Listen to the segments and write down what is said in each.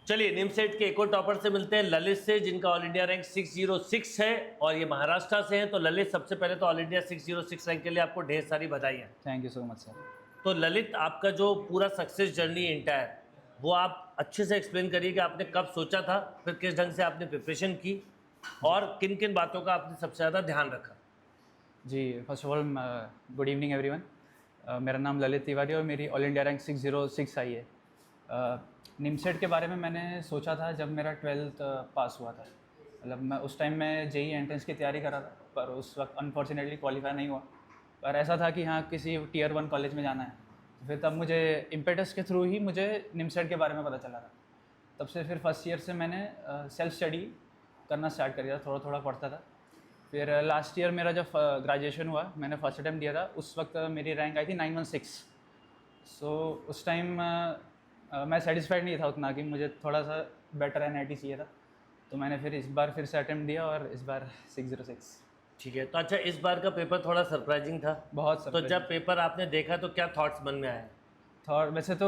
चलिए निमसेट के एक और टॉपर से मिलते हैं, ललित से, जिनका ऑल इंडिया रैंक 606 है और ये महाराष्ट्र से हैं। तो ललित, सबसे पहले तो ऑल इंडिया 606 रैंक के लिए आपको ढेर सारी बधाई है। Thank you so much sir. तो ललित, आपका जो पूरा सक्सेस जर्नी इंटायर, वो आप अच्छे से एक्सप्लेन करिए कि आपने कब सोचा था, फिर किस ढंग से आपने प्रिपरेशन की और किन किन बातों का आपने सबसे ज़्यादा ध्यान रखा। जी, first of all good evening everyone. मेरा नाम ललित तिवारी और मेरी ऑल इंडिया रैंक 606 आई है। निमसेट के बारे में मैंने सोचा था जब मेरा 12th पास हुआ था। मतलब मैं उस टाइम में जेई एंट्रेंस की तैयारी कर रहा था, पर उस वक्त अनफॉर्चुनेटली क्वालिफाई नहीं हुआ। पर ऐसा था कि हाँ, किसी टियर 1 कॉलेज में जाना है। तो फिर तब मुझे इम्पेटस के थ्रू ही मुझे निमसेट के बारे में पता चला था। तब से फिर फर्स्ट ईयर से मैंने सेल्फ स्टडी करना स्टार्ट कर दिया, थोड़ा थोड़ा पढ़ता था। फिर लास्ट ईयर मेरा जब ग्रेजुएशन हुआ, मैंने फर्स्ट अटैम्प्ट दिया था। उस वक्त मेरी रैंक आई थी 916। सो उस टाइम मैं सेटिस्फाइड नहीं था उतना कि मुझे थोड़ा सा बेटर NIT चाहिए था। तो मैंने फिर इस बार फिर से अटैम्प्ट दिया और इस बार 606। ठीक है। तो अच्छा, इस बार का पेपर थोड़ा सरप्राइजिंग था। बहुत तो जब पेपर आपने देखा तो क्या थॉट्स मन में आए? वैसे तो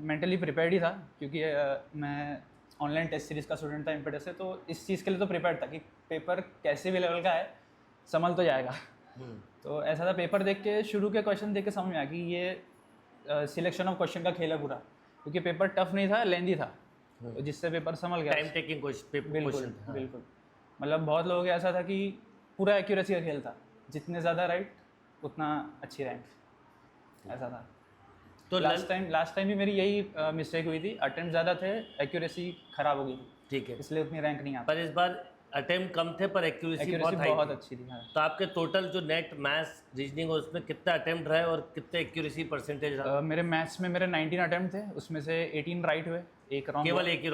मेंटली प्रिपेयर्ड ही था, क्योंकि मैं ऑनलाइन टेस्ट सीरीज़ का स्टूडेंट था इम्पेटस से। तो इस चीज़ के लिए तो प्रिपेयर्ड था कि पेपर कैसे भी लेवल का है, संभल तो जाएगा। तो ऐसा था, पेपर देख के, शुरू के क्वेश्चन देख के समझ में आया कि ये सिलेक्शन ऑफ क्वेश्चन का खेल है पूरा, क्योंकि पेपर टफ नहीं था, लेंदी था। तो जिससे पेपर संभल गया। टाइम टेकिंग क्वेश्चन था। बिल्कुल। मतलब बहुत लोगों के ऐसा था कि पूरा एक्यूरेसी का खेल था, जितने ज़्यादा राइट उतना अच्छी रैंक, ऐसा था। तो लास्ट टाइम भी मेरी यही मिस्टेक हुई थी। अटेम्प्ट ज़्यादा थे, एक्यूरेसी ख़राब हो गई थी। ठीक है, इसलिए उतनी रैंक नहीं आती। पर इस बार अटेम्प्ट कम थे पर एक्यूरेसी बहुत अच्छी थी। हाँ। तो आपके टोटल जो नेट मैथ्स रीजनिंग, उसमें कितना अटेम्प्ट रहे और कितने एक्यूरेसी परसेंटेज रहा? मेरे मैथ्स में मेरे 19 अटेम्प्ट थे, उसमें से 18 राइट हुए, एक रॉन्ग। केवल एक ही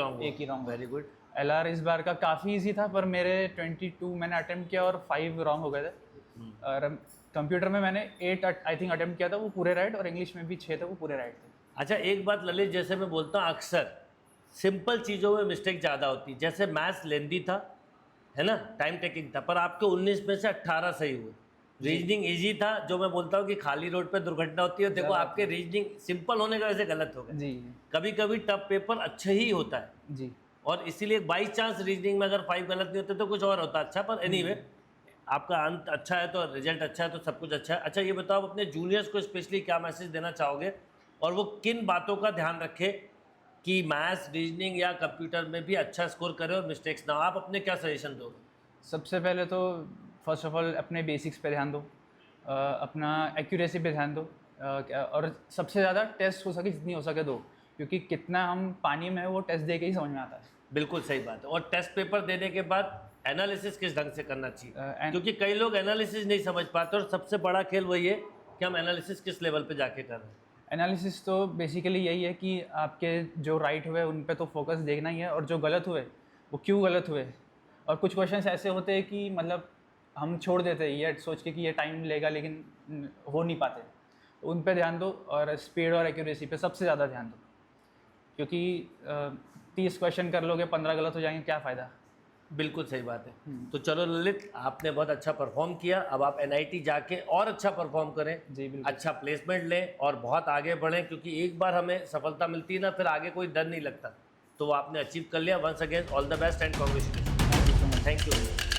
रॉन्ग। Very good. LR इस बार का काफ़ी इजी था, पर मेरे 22 मैंने अटेम्प्ट किया और 5 रॉन्ग हो गए थे। और कंप्यूटर में मैंने 8 आई थिंक अटेम्प्ट किया था, वो पूरे राइट, और इंग्लिश में भी 6 थे, वो पूरे राइट थे। अच्छा, एक बात ललित, जैसे मैं बोलता हूँ अक्सर सिंपल चीज़ों में मिस्टेक ज़्यादा होती है। जैसे मैथ्स लेंदी था, है ना, टाइम टेकिंग था, पर आपके 19 में से 18 सही हुए। रीजनिंग इजी था, जो मैं बोलता हूँ कि खाली रोड पे दुर्घटना होती है। देखो आपके रीजनिंग सिंपल होने का वैसे गलत हो गया जी। कभी कभी टफ पेपर अच्छा ही होता है जी। और इसीलिए बाई चांस रीजनिंग में अगर 5 गलत नहीं होते तो कुछ और होता अच्छा। पर एनीवे, आपका अंत अच्छा है तो रिजल्ट अच्छा है तो सब कुछ अच्छा है। अच्छा, ये बताओ, आप अपने जूनियर्स को स्पेशली क्या मैसेज देना चाहोगे और वो किन बातों का ध्यान रखे कि मैथ्स, रीजनिंग या कंप्यूटर में भी अच्छा स्कोर करें और मिस्टेक्स ना हो? आप अपने क्या सजेशन दोगे? सबसे पहले तो फर्स्ट ऑफ ऑल अपने बेसिक्स पे ध्यान दो, अपना एक्यूरेसी पे ध्यान दो, और सबसे ज़्यादा टेस्ट हो सके जितनी हो सके दो, क्योंकि कितना हम पानी में वो टेस्ट दे के ही समझ में आता है। बिल्कुल सही बात है। और टेस्ट पेपर देने के बाद एनालिसिस किस ढंग से करना चाहिए? क्योंकि कई लोग एनालिसिस नहीं समझ पाते और सबसे बड़ा खेल वही है कि हम एनालिसिस किस लेवल पे जाके कर रहे हैं। एनालिसिस तो बेसिकली यही है कि आपके जो राइट हुए उन पे तो फोकस देखना ही है, और जो गलत हुए वो क्यों गलत हुए। और कुछ क्वेश्चंस ऐसे होते हैं कि मतलब हम छोड़ देते हैं ये सोच के कि ये टाइम लेगा, लेकिन हो नहीं पाते। तो उन पे ध्यान दो, और स्पीड और एक्यूरेसी पे सबसे ज़्यादा ध्यान दो, क्योंकि 30 क्वेश्चन कर लोगे, 15 गलत हो जाएंगे, क्या फ़ायदा। बिल्कुल सही बात है। तो चलो ललित, आपने बहुत अच्छा परफॉर्म किया। अब आप NIT जाके और अच्छा परफॉर्म करें। जी बिल्कुल। अच्छा प्लेसमेंट लें और बहुत आगे बढ़ें, क्योंकि एक बार हमें सफलता मिलती है ना, फिर आगे कोई डर नहीं लगता। तो वो आपने अचीव कर लिया। Once again all the best and congratulation. Thank you so much. Thank you.